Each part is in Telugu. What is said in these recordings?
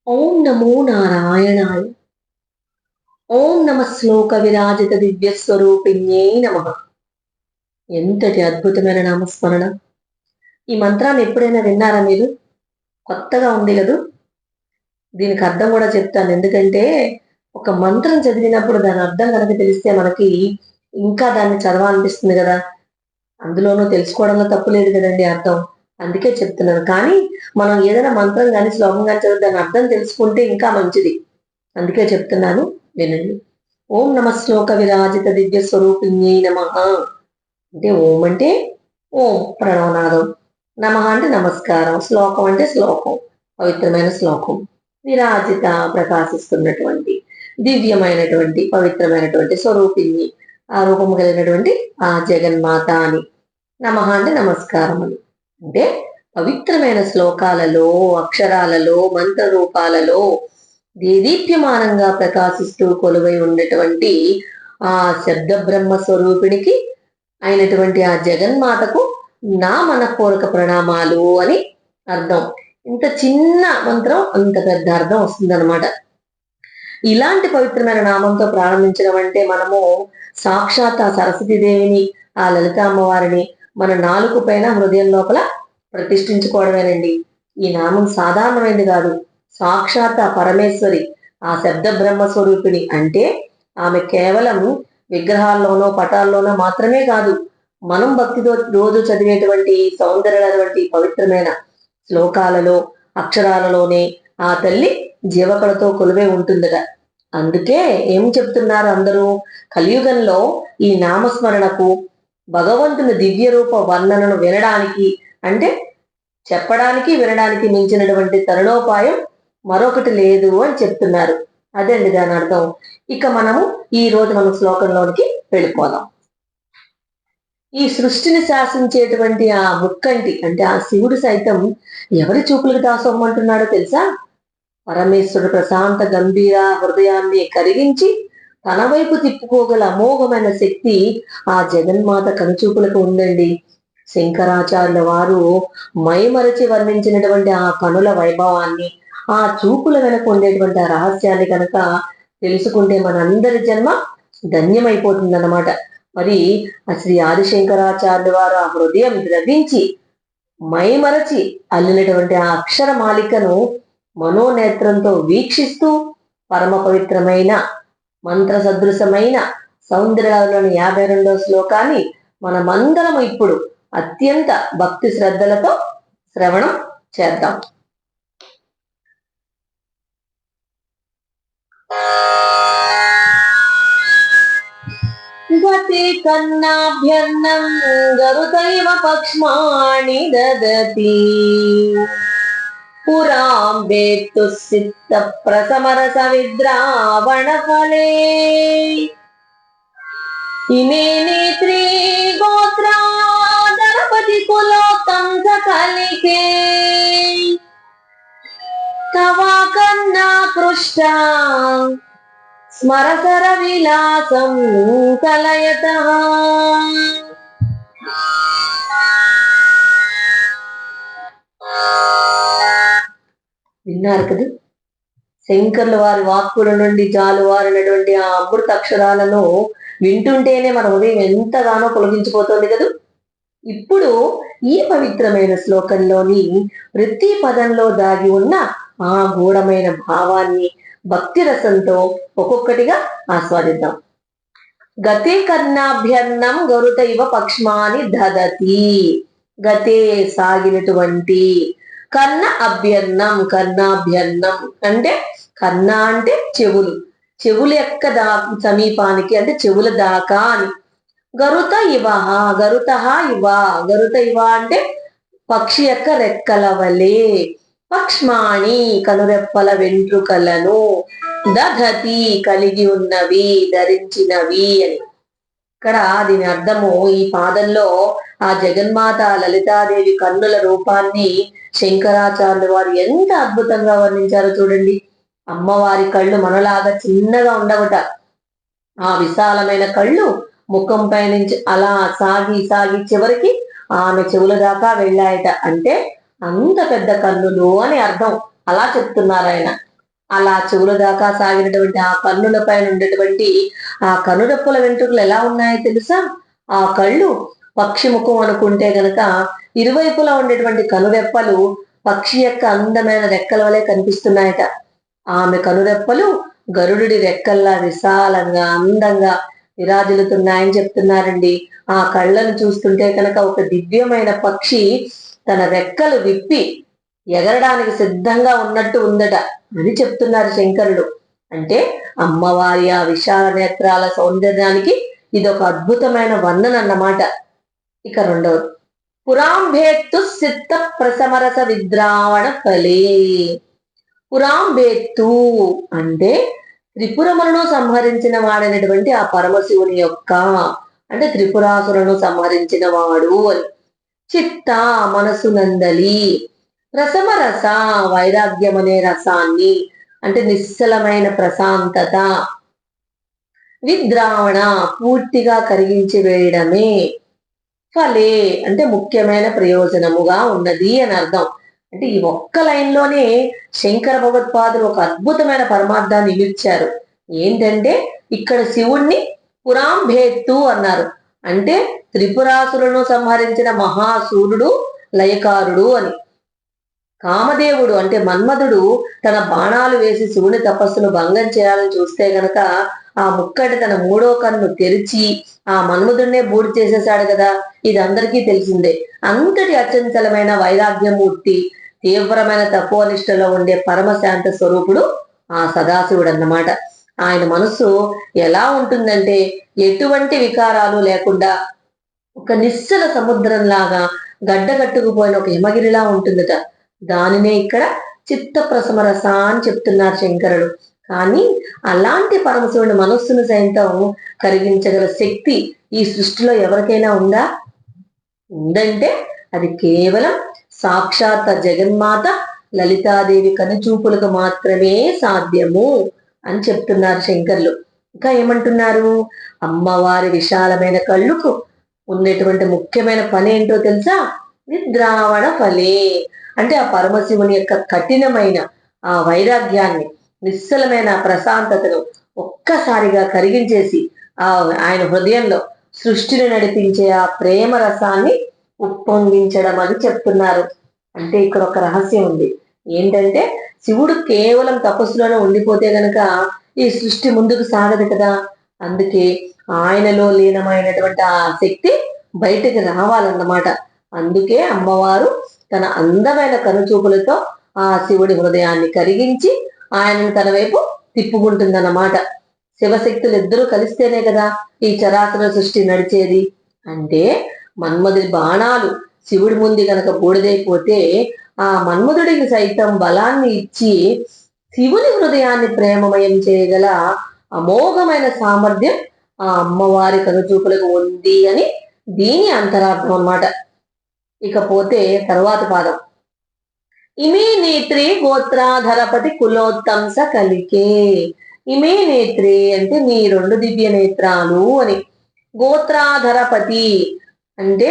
ఓం నమో నారాయణాయ. ఓం నమ శ్లోక విరాజిత దివ్య స్వరూపిణ్యే నమ. ఎంతటి అద్భుతమైన నామస్మరణ! ఈ మంత్రాన్ని ఎప్పుడైనా విన్నారా మీరు? కొత్తగా ఉంది కదూ. దీనికి అర్థం కూడా చెప్తాను. ఎందుకంటే ఒక మంత్రం చదివినప్పుడు దాని అర్థం కనుక తెలిస్తే మనకి ఇంకా దాన్ని చదవాలనిపిస్తుంది కదా. అందులోనూ తెలుసుకోవడంలో తప్పు లేదు కదండి అర్థం. అందుకే చెప్తున్నాను. కానీ మనం ఏదైనా మంత్రం కానీ శ్లోకం కానీ చదివి దాని అర్థం తెలుసుకుంటే ఇంకా మంచిది. అందుకే చెప్తున్నాను, వినండి. ఓం నమ శ్లోక విరాజిత దివ్య స్వరూపిణ్యై నమ. అంటే ఓం అంటే ఓం ప్రణవనాదం, నమ అంటే నమస్కారం, శ్లోకం అంటే శ్లోకం, పవిత్రమైన శ్లోకం. విరాజిత ప్రకాశిస్తున్నటువంటి, దివ్యమైనటువంటి, పవిత్రమైనటువంటి, స్వరూపిణి ఆ రూపము కలిగినటువంటి ఆ జగన్మాత అని. నమ అంటే నమస్కారం అని. అంటే పవిత్రమైన శ్లోకాలలో, అక్షరాలలో, మంత్ర రూపాలలో దేదీప్యమానంగా ప్రకాశిస్తూ కొలువై ఉన్నటువంటి ఆ శబ్ద బ్రహ్మ స్వరూపిణికి అయినటువంటి ఆ జగన్మాతకు నా మనపూర్వక ప్రణామాలు అని అర్థం. ఇంత చిన్న మంత్రం అంత పెద్ద అర్థం వస్తుందన్నమాట. ఇలాంటి పవిత్రమైన నామంతో ప్రారంభించడం అంటే మనము సాక్షాత్ ఆ సరస్వతీదేవిని, ఆ లలిత అమ్మవారిని మన నాలుగు పైన హృదయం లోపల ప్రతిష్ఠించుకోవడమేనండి. ఈ నామం సాధారణమైనది కాదు. సాక్షాత్ ఆ పరమేశ్వరి, ఆ శబ్ద బ్రహ్మ స్వరూపిణి. అంటే ఆమె కేవలం విగ్రహాల్లోనో పటాల్లోనో మాత్రమే కాదు, మనం భక్తితో రోజు చదివేటువంటి సౌందర్యమైనటువంటి పవిత్రమైన శ్లోకాలలో, అక్షరాలలోనే ఆ తల్లి జీవకళతో కొలువే ఉంటుందట. అందుకే ఏం చెప్తున్నారు అందరూ, కలియుగంలో ఈ నామస్మరణకు, భగవంతుని దివ్య రూప వర్ణనను వినడానికి, అంటే చెప్పడానికి వినడానికి మించినటువంటి తరుణోపాయం మరొకటి లేదు అని చెప్తున్నారు. అదండి దాని అర్థం. ఇక మనము ఈ రోజు మన శ్లోకంలోనికి వెళ్ళిపోదాం. ఈ సృష్టిని శాసించేటువంటి ఆ ముక్కంటి అంటే ఆ శివుడు సైతం ఎవరి చూపులకు దాసోహమంటున్నాడో తెలుసా? పరమేశ్వరుడు ప్రశాంత గంభీర హృదయాన్ని కరిగించి తన వైపు తిప్పుకోగల అమోఘమైన శక్తి ఆ జగన్మాత కనుచూపులకు ఉందండి. శంకరాచార్యుల వారు మైమరచి వర్ణించినటువంటి ఆ కనుల వైభవాన్ని, ఆ చూపుల వెనక ఉండేటువంటి ఆ రహస్యాన్ని కనుక తెలుసుకుంటే మనందరి జన్మ ధన్యమైపోతుందన్నమాట. మరి ఆ శ్రీ ఆదిశంకరాచార్యుల వారు ఆ హృదయం ద్రవించి మైమరచి అల్లినటువంటి ఆ అక్షర మాలికను మనోనేత్రంతో వీక్షిస్తూ పరమ పవిత్రమైన మంత్ర సదృశమైన సౌందర్యాలలోని 52వ శ్లోకాన్ని మనమందరం ఇప్పుడు అత్యంత భక్తి శ్రద్ధలతో శ్రవణం చేద్దాం. గతి కన్నాభ్యర్ణం గరుతైవ పక్ష్మాణి దదతి పురాం వేత్తు సిద్ధ ప్రసమరస విద్రావణ ఫలే ఇమే నేత్రీ గోత్రా గణపతి కులోత్తం సకలికే తవా కన్నా పృష్ట స్మరసర విలాసం కలయత. విన్నారు కదా, శంకర్ల వారి వాక్కుల నుండి జాలువారినటువంటి ఆ అమృత అక్షరాలను వింటుంటేనే మన ఉదయం ఎంతగానో పొలగించిపోతుంది కదా. ఇప్పుడు ఈ పవిత్రమైన శ్లోకంలోని ప్రతి పదంలో దాగి ఉన్న ఆ గూఢమైన భావాన్ని భక్తి రసంతో ఒక్కొక్కటిగా ఆస్వాదిద్దాం. గతే కర్ణాభ్యర్ణం గరుత ఇవ పక్ష్మాని దదతి. గతే సాగినటువంటి, కర్ణ అభ్యర్ణం కర్ణాభ్యర్ణం అంటే కర్ణ అంటే చెవులు, చెవుల యొక్క సమీపానికి అంటే చెవుల దాకా అని. గరుత ఇవ, గరుత ఇవ, గరుత ఇవ అంటే పక్షి యొక్క రెక్కల వలె, పక్ష్మాణి కనురెప్పల వెంట్రుకలను, దధతి కలిగి ఉన్నవి, ధరించినవి అని. ఇక్కడ దీని అర్థము, ఈ పాదంలో ఆ జగన్మాత లలితాదేవి కన్నుల రూపాన్ని శంకరాచార్యులు వారు ఎంత అద్భుతంగా వర్ణించారో చూడండి. అమ్మవారి కళ్ళు మనలాగా చిన్నగా ఉండవట. ఆ విశాలమైన కళ్ళు ముఖంపై నుంచి అలా సాగి సాగి చివరికి ఆమె చెవుల దాకా వెళ్ళాయట. అంటే అంత పెద్ద కన్నులు అని అర్థం. అలా చెప్తున్నారు ఆయన. అలా చెవుల దాకా సాగినటువంటి ఆ కన్నుల పైన ఉండేటువంటి ఆ కనురెప్పల వెంట్రుకలు ఎలా ఉన్నాయో తెలుసా? ఆ కళ్ళు పక్షి ముఖం అనుకుంటే గనక ఇరువైపులా ఉండేటువంటి కనురెప్పలు పక్షి యొక్క అందమైన రెక్కల వలె కనిపిస్తున్నాయట. ఆమె కనురెప్పలు గరుడుడి రెక్కల్లా విశాలంగా అందంగా విరాజిల్లుతున్నాయని చెప్తున్నారండి. ఆ కళ్ళను చూస్తుంటే కనుక ఒక దివ్యమైన పక్షి తన రెక్కలు విప్పి ఎగరడానికి సిద్ధంగా ఉన్నట్టు ఉందట అని చెప్తున్నారు శంకరుడు. అంటే అమ్మవారి ఆ విశాల నేత్రాల సౌందర్యానికి ఇదొక అద్భుతమైన వర్ణన అన్నమాట. ఇక రెండవది, పురాంభేత్తు సిత్త ప్రసమరస విద్రావణ ఫలే. పురాంభేత్తు అంటే త్రిపురములను సంహరించిన వాడైనటువంటి ఆ పరమశివుని యొక్క, అంటే త్రిపురాసులను సంహరించిన వాడు అని. చిత్త మనసు నందలి, రసమ రస వైరాగ్యం అనే రసాన్ని, అంటే నిశ్చలమైన ప్రశాంతత, విద్రావణ పూర్తిగా కరిగించి వేయడమే, ఫలే అంటే ముఖ్యమైన ప్రయోజనముగా ఉన్నది అని అర్థం. అంటే ఈ ఒక్క లైన్ లోనే శంకర భగవత్పాదులు ఒక అద్భుతమైన పరమార్థాన్ని ఇమిడ్చారు. ఏంటంటే ఇక్కడ శివుణ్ణి పురాంభేత్తు అన్నారు. అంటే త్రిపురాసులను సంహరించిన మహాసూరుడు లయకారుడు అని. కామదేవుడు అంటే మన్మధుడు తన బాణాలు వేసి శివుని తపస్సును భంగం చేయాలని చూస్తే గనక ఆ ముక్కటి తన మూడో కన్ను తెరిచి ఆ మన్మధుడినే బూడి చేసేశాడు కదా. ఇది అందరికీ తెలిసిందే. అంతటి అచంచలమైన వైరాగ్యమూర్తి, తీవ్రమైన తపోనిష్టలో ఉండే పరమశాంత స్వరూపుడు ఆ సదాశివుడు అన్నమాట. ఆయన మనస్సు ఎలా ఉంటుందంటే ఎటువంటి వికారాలు లేకుండా ఒక నిశ్చల సముద్రంలాగా గడ్డగట్టుకుపోయిన ఒక హిమగిరిలా ఉంటుందట. దానినే ఇక్కడ చిత్త ప్రసమరస అని చెప్తున్నారు శంకరుడు. కానీ అలాంటి పరమశివుని మనస్సును సైతం కరిగించగల శక్తి ఈ సృష్టిలో ఎవరికైనా ఉందా? ఉందంటే అది కేవలం సాక్షాత్ జగన్మాత లలితాదేవి కనుచూపులకు మాత్రమే సాధ్యము అని చెప్తున్నారు శంకర్లు. ఇంకా ఏమంటున్నారు? అమ్మవారి విశాలమైన కళ్ళుకు ఉండేటువంటి ముఖ్యమైన పని ఏంటో తెలుసా? నిద్రావణ ఫలే. అంటే ఆ పరమశివుని యొక్క కఠినమైన ఆ వైరాగ్యాన్ని, నిశ్చలమైన ప్రశాంతతను ఒక్కసారిగా కరిగించేసి ఆయన హృదయంలో సృష్టిని నడిపించే ఆ ప్రేమ రసాన్ని ఉప్పొంగించడం అని చెప్తున్నారు. అంటే ఇక్కడ ఒక రహస్యం ఉంది. ఏంటంటే శివుడు కేవలం తపస్సులోనే ఉండిపోతే గనక ఈ సృష్టి ముందుకు సాగదు కదా. అందుకే ఆయనలో లీనమైనటువంటి ఆ శక్తి బయటకు రావాలన్నమాట. అందుకే అమ్మవారు తన అందమైన కనుచూపులతో ఆ శివుడి హృదయాన్ని కరిగించి ఆయనను తన వైపు తిప్పుకుంటుందన్నమాట. శివశక్తులు ఇద్దరూ కలిస్తేనే కదా ఈ చరాచర సృష్టి నడిచేది. అంటే మన్మధుడి బాణాలు శివుడి ముందు గనక బూడిదైపోతే ఆ మన్మధుడికి సైతం బలాన్ని ఇచ్చి శివుని హృదయాన్ని ప్రేమమయం చేయగల అమోఘమైన సామర్థ్యం ఆ అమ్మవారి కనుచూపులకు ఉంది అని దీని అంతరార్థం అన్నమాట. ఇకపోతే తరువాత పాదం, ఇమే నేత్రి గోత్రాధరపతి కులోత్తంస కలికే. ఇమే నేత్రి అంటే మీ రెండు దివ్య నేత్రాలు అని. గోత్రాధరపతి అంటే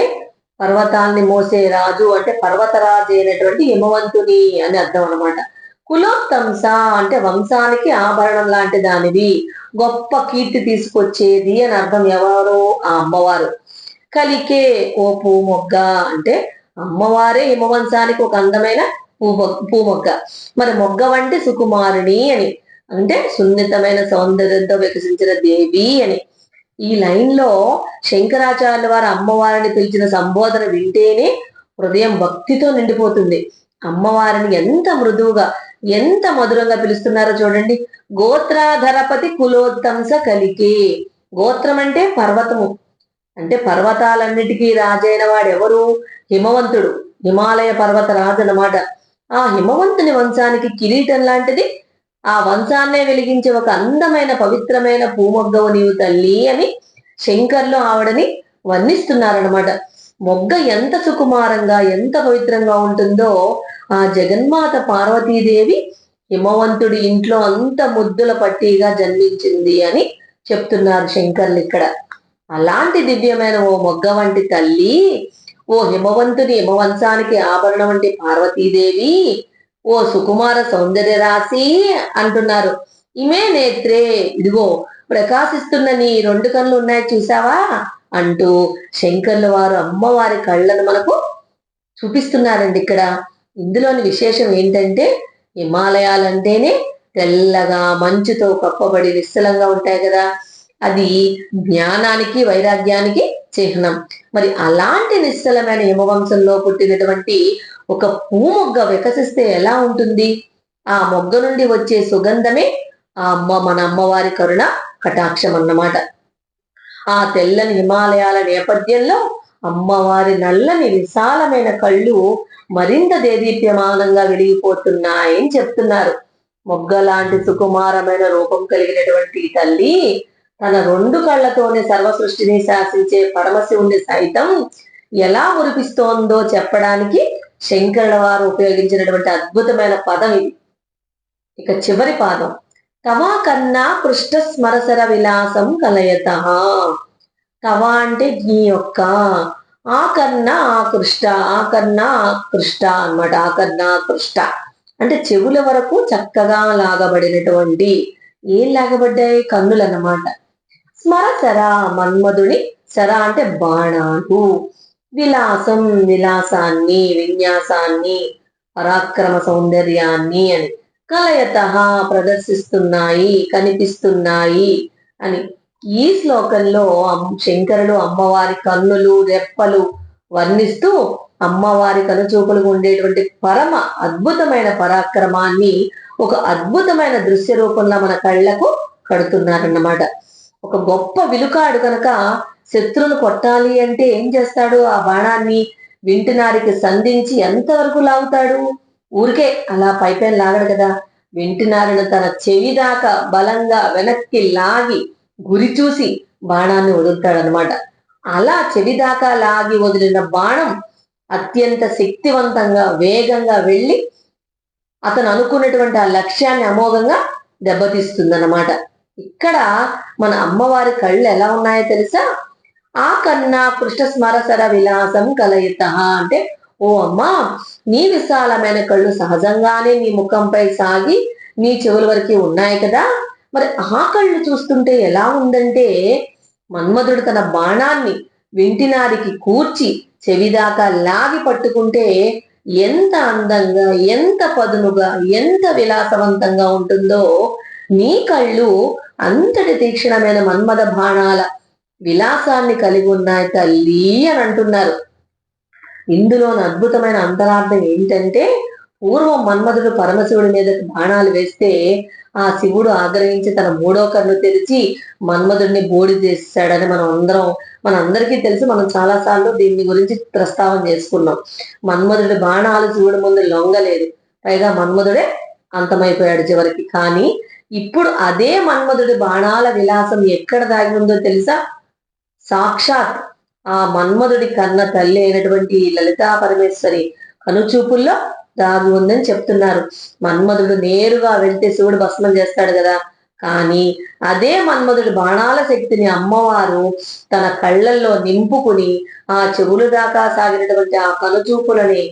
పర్వతాన్ని మోసే రాజు, అంటే పర్వతరాజు అయినటువంటి హిమవంతుని అని అర్థం అనమాట. కులోత్తంస అంటే వంశానికి ఆభరణం లాంటి దానివి, గొప్ప కీర్తి తీసుకొచ్చేది అని అర్థం. ఎవరు? ఆ అమ్మవారు. కలికే ఓ పూమొగ్గ అంటే అమ్మవారే హిమవంశానికి ఒక అందమైన పూమొగ్గ. మరి మొగ్గ వంటి సుకుమారిణి అని, అంటే సున్నితమైన సౌందర్యంతో వికసించిన దేవి అని. ఈ లైన్ లో శంకరాచార్యుల వారు అమ్మవారిని పిలిచిన సంబోధన వింటేనే హృదయం భక్తితో నిండిపోతుంది. అమ్మవారిని ఎంత మృదువుగా, ఎంత మధురంగా పిలుస్తున్నారో చూడండి. గోత్రాధరపతి కులోత్తంస కలికే. గోత్రం అంటే పర్వతము, అంటే పర్వతాలన్నిటికీ రాజైన వాడెవరు? హిమవంతుడు, హిమాలయ పర్వత రాజు అన్నమాట. ఆ హిమవంతుని వంశానికి కిరీటం లాంటిది, ఆ వంశాన్నే వెలిగించే ఒక అందమైన పవిత్రమైన పూమొగ్గవు నీవు తల్లి అని శంకర్లు ఆవిడని వర్ణిస్తున్నారనమాట. మొగ్గ ఎంత సుకుమారంగా, ఎంత పవిత్రంగా ఉంటుందో ఆ జగన్మాత పార్వతీదేవి హిమవంతుడి ఇంట్లో అంత ముద్దుల పట్టిగా జన్మించింది అని చెప్తున్నారు శంకర్లు ఇక్కడ. అలాంటి దివ్యమైన ఓ మొగ్గ వంటి తల్లి, ఓ హిమవంతుని హిమవంశానికి ఆభరణం వంటి పార్వతీదేవి, ఓ సుకుమార సౌందర్య రాశి అంటున్నారు. ఇమే నేత్రే, ఇదిగో ప్రకాశిస్తున్న నీ రెండు కళ్ళు ఉన్నాయి చూసావా అంటూ శంకర్ల వారు అమ్మవారి కళ్ళను మనకు చూపిస్తున్నారండి ఇక్కడ. ఇందులోని విశేషం ఏంటంటే, హిమాలయాలంటేనే తెల్లగా మంచుతో కప్పబడి నిశ్చలంగా ఉంటాయి కదా, అది జ్ఞానానికి వైరాగ్యానికి చిహ్నం. మరి అలాంటి నిశ్చలమైన హిమవంశంలో పుట్టినటువంటి ఒక పూమొగ్గ వికసిస్తే ఎలా ఉంటుంది? ఆ మొగ్గ నుండి వచ్చే సుగంధమే మన అమ్మవారి కరుణ కటాక్షం అన్నమాట. ఆ తెల్లని హిమాలయాల నేపథ్యంలో అమ్మవారి నల్లని విశాలమైన కళ్ళు మరింత దేదీప్యమానంగా వెలిగిపోతున్నాయని చెప్తున్నారు. మొగ్గలాంటి సుకుమారమైన రూపం కలిగినటువంటి తల్లి తన రెండు కళ్ళతోనే సర్వ సృష్టిని శాసించే పరమశివుణ్ణి సైతం ఎలా మురిపిస్తోందో చెప్పడానికి శంకరుల వారు ఉపయోగించినటువంటి అద్భుతమైన పదం ఇది. ఇక చివరి పాదం, తవా కన్నా కృష్ణ స్మరసర విలాసం కలయత. తవా అంటే నీ యొక్క, ఆ కన్నా ఆకృష్ట, ఆ కన్నా ఆకృష్ట అనమాట. ఆ కన్నా ఆకృష్ట అంటే చెవుల వరకు చక్కగా లాగబడినటువంటి, ఏం లాగబడ్డాయి? కన్నులు అన్నమాట. స్మరసర మన్మధుని, సర అంటే బాణాలు, విలాసం విలాసాన్ని, విన్యాసాన్ని, పరాక్రమ సౌందర్యాన్ని అని, కలయత ప్రదర్శిస్తున్నాయి, కనిపిస్తున్నాయి అని. ఈ శ్లోకంలో శంకరుడు అమ్మవారి కన్నులు రెప్పలు వర్ణిస్తూ అమ్మవారి కనుచూపులకు ఉండేటువంటి పరమ అద్భుతమైన పరాక్రమాన్ని ఒక అద్భుతమైన దృశ్య రూపంలో మన కళ్ళకు కడుతున్నారన్నమాట. ఒక గొప్ప విలుకాడు కనుక శత్రువును కొట్టాలి అంటే ఏం చేస్తాడు? ఆ బాణాన్ని వింటినారికి సంధించి ఎంతవరకు లాగుతాడు? ఊరికే అలా పైపైన లాగడు కదా. వింటినారిని తన చెవి దాకా బలంగా వెనక్కి లాగి గురి చూసి బాణాన్ని వదులుతాడనమాట. అలా చెవి దాకా లాగి వదిలిన బాణం అత్యంత శక్తివంతంగా వేగంగా వెళ్ళి అతను అనుకున్నటువంటి ఆ లక్ష్యాన్ని అమోఘంగా దెబ్బతీస్తుందన్నమాట. ఇక్కడ మన అమ్మవారి కళ్ళు ఎలా ఉన్నాయో తెలుసా? ఆ కన్నా కృష్ణ స్మరసర విలాసం కలయిత అంటే, ఓ అమ్మా, నీ విశాలమైన కళ్ళు సహజంగానే నీ ముఖంపై సాగి నీ చెవుల వరకు ఉన్నాయి కదా, మరి ఆ కళ్ళు చూస్తుంటే ఎలా ఉందంటే, మన్మధుడు తన బాణాన్ని వింటినారికి కూర్చి చెవిదాకా లాగి పట్టుకుంటే ఎంత అందంగా, ఎంత పదునుగా, ఎంత విలాసవంతంగా ఉంటుందో నీ కళ్ళు అంతటి తీక్షణమైన మన్మథ బాణాల విలాసాన్ని కలిగి ఉన్నాయి తల్లి అని అంటున్నారు. ఇందులోని అద్భుతమైన అంతరార్థం ఏంటంటే, పూర్వం మన్మధుడు పరమశివుడి మీద బాణాలు వేస్తే ఆ శివుడు ఆగ్రహించి తన మూడో కన్ను తెరిచి మన్మధుడిని బోడి చేశాడని మనందరికీ తెలుసు. మనం చాలా సార్లు దీని గురించి ప్రస్తావన చేసుకున్నాం. మన్మధుడి బాణాలు శివుడి ముందు లొంగలేదు, పైగా మన్మధుడే అంతమైపోయాడు చివరికి. కానీ ఇప్పుడు అదే మన్మధుడి బాణాల విలాసం ఎక్కడ దాగి ఉందో తెలుసా? సాక్షాత్ ఆ మన్మధుడి కన్న తల్లి అయినటువంటి లలితా పరమేశ్వరి కనుచూపుల్లో దాగి ఉందని చెప్తున్నారు. మన్మధుడు నేరుగా వెళ్తే శివుడు భస్మం చేస్తాడు కదా, కానీ అదే మన్మధుడి బాణాల శక్తిని అమ్మవారు తన కళ్ళల్లో నింపుకుని ఆ చెవులు దాకా సాగినటువంటి ఆ కనుచూపులని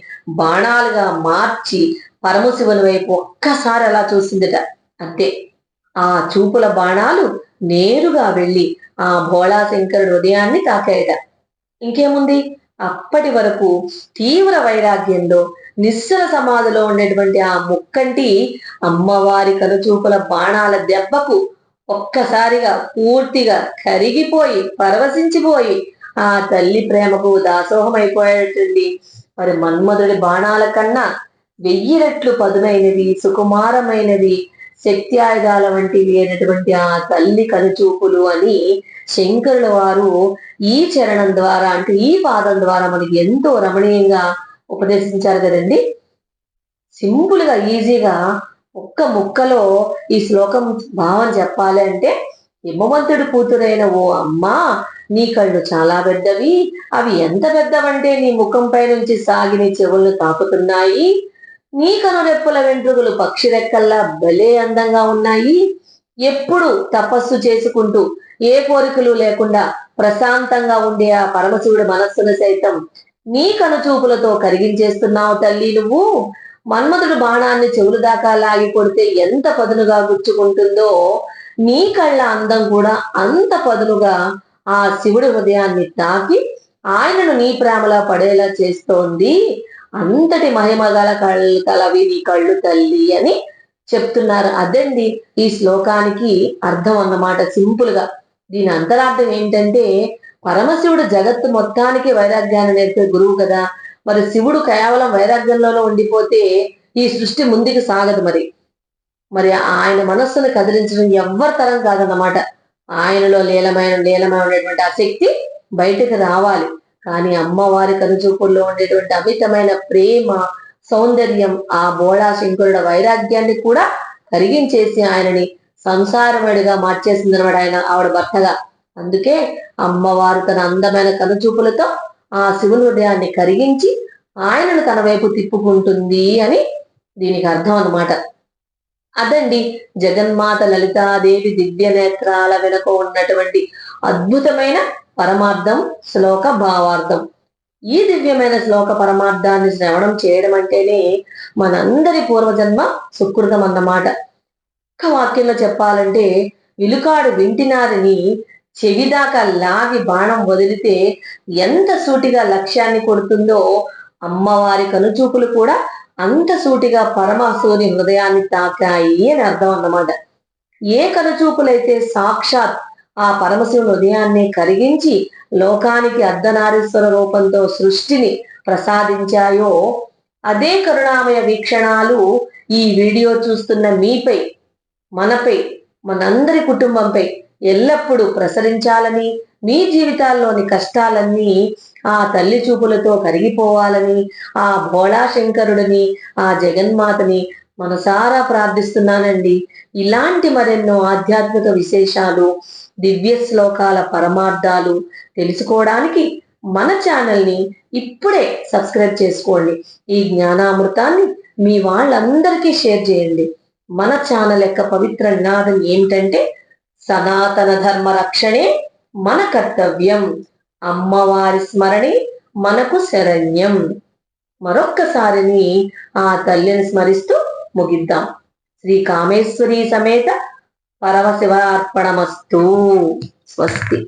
బాణాలుగా మార్చి పరమశివుని వైపు ఒక్కసారి అలా చూసిందిట. అంతే, ఆ చూపుల బాణాలు నేరుగా వెళ్ళి ఆ భోళాశంకరుడు హృదయాన్ని తాకాయట. ఇంకేముంది, అప్పటి వరకు తీవ్ర వైరాగ్యంలో నిశ్చల సమాధిలో ఉండేటువంటి ఆ ముక్కంటి అమ్మవారి కనుచూపుల బాణాల దెబ్బకు ఒక్కసారిగా పూర్తిగా కరిగిపోయి పరవశించిపోయి ఆ తల్లి ప్రేమకు దాసోహం అయిపోయేటండి. మరి మన్మధుడి బాణాల కన్నా 1000 రెట్లు పదునైనది, సుకుమారమైనది, శక్తి ఆయుధాల వంటివి అయినటువంటి ఆ తల్లి కనుచూపులు అని శంకరుల వారు ఈ చరణం ద్వారా, అంటే ఈ పాదం ద్వారా మనకి ఎంతో రమణీయంగా ఉపదేశించారు కదండి. సింపుల్ గా ఈజీగా ఒక్క ముక్కలో ఈ శ్లోకం భావం చెప్పాలి అంటే, హిమవంతుడి కూతురైన ఓ అమ్మా, నీ కళ్ళు చాలా పెద్దవి, అవి ఎంత పెద్దవంటే నీ ముఖంపై నుంచి సాగి నీ చెవులను తాకుతున్నాయి. నీ కనురెప్పుల వెంట్రుకలు పక్షి రెక్కల్లా భలే అందంగా ఉన్నాయి. ఎప్పుడు తపస్సు చేసుకుంటూ ఏ కోరికలు లేకుండా ప్రశాంతంగా ఉండే ఆ పరమశివుడి మనస్సును సైతం నీ కనుచూపులతో కరిగించేస్తున్నావు తల్లి నువ్వు. మన్మధుడు బాణాన్ని చెవులు దాకా లాగి కొడితే ఎంత పదునుగా గుచ్చుకుంటుందో నీ కళ్ళ అందం కూడా అంత పదునుగా ఆ శివుడి హృదయాన్ని తాకి ఆయనను నీ ప్రేమలా పడేలా చేస్తోంది. అంతటి మహిమగల కలవి నీ కళ్ళు తల్లి అని చెప్తున్నారు. అదండి ఈ శ్లోకానికి అర్థం అన్నమాట. సింపుల్ గా దీని అంతరార్థం ఏంటంటే, పరమశివుడు జగత్తు మొత్తానికి వైరాగ్యాన్ని నేర్పే గురువు కదా. మరి శివుడు కేవలం వైరాగ్యంలోనే ఉండిపోతే ఈ సృష్టి ముందుకు సాగదు. మరి ఆయన మనస్సును కదిలించడం ఎవ్వరి తరం కాదన్నమాట. ఆయనలో లీలమైనటువంటి ఆ శక్తి బయటకు రావాలి. కానీ అమ్మవారి కనుచూపుల్లో ఉండేటువంటి అమితమైన ప్రేమ, సౌందర్యం ఆ బోళా శంకరుడ వైరాగ్యాన్ని కూడా కరిగించేసి ఆయనని సంసారమడిగా మార్చేసిందనమాట ఆవిడ భర్తగా. అందుకే అమ్మవారు తన అందమైన కనుచూపులతో ఆ శివుని హృదయాన్ని కరిగించి ఆయనను తన వైపు తిప్పుకుంటుంది అని దీనికి అర్థం అన్నమాట. అదండి జగన్మాత లలితాదేవి దివ్య నేత్రాల వెనుక ఉన్నటువంటి అద్భుతమైన పరమార్థం, శ్లోక భావార్థం. ఈ దివ్యమైన శ్లోక పరమార్థాన్ని శ్రవణం చేయడం అంటేనే మనందరి పూర్వజన్మ సుకృతం అన్నమాట. ఒక్క వాక్యంలో చెప్పాలంటే, విలుకాడు వింటినారిని చెవిదాకా లాగి బాణం వదిలితే ఎంత సూటిగా లక్ష్యాన్ని కొడుతుందో, అమ్మవారి కనుచూపులు కూడా అంత సూటిగా పరమశివుని హృదయాన్ని తాకాయి అని అర్థం అన్నమాట. ఏ కనుచూపులైతే సాక్షాత్ ఆ పరమశివుని హృదయాన్ని కరిగించి లోకానికి అర్ధనారీశ్వర రూపంతో సృష్టిని ప్రసాదించాయో, అదే కరుణామయ వీక్షణాలు ఈ వీడియో చూస్తున్న మీపై, మనపై, మనందరి కుటుంబంపై ఎల్లప్పుడూ ప్రసరించాలని, మీ జీవితాల్లోని కష్టాలన్నీ ఆ తల్లి చూపులతో కరిగిపోవాలని, ఆ భోళా శంకరుడిని, ఆ జగన్మాతని మనసారా ప్రార్థిస్తున్నానండి. ఇలాంటి మరెన్నో ఆధ్యాత్మిక విశేషాలు, దివ్య శ్లోకాల పరమార్థాలు తెలుసుకోవడానికి మన ఛానల్ని ఇప్పుడే సబ్స్క్రైబ్ చేసుకోండి. ఈ జ్ఞానామృతాన్ని మీ వాళ్ళందరికీ షేర్ చేయండి. మన ఛానల్ యొక్క పవిత్ర నినాదం ఏమిటంటే, సనాతన ధర్మ రక్షణే మన కర్తవ్యం, అమ్మవారి స్మరణే మనకు శరణ్యం. మరొక్కసారిని ఆ తల్లిని స్మరిస్తూ ముగిద్దాం. శ్రీ కామేశ్వరి సమేత పరమశివ అర్పణమస్తు. స్వస్తి.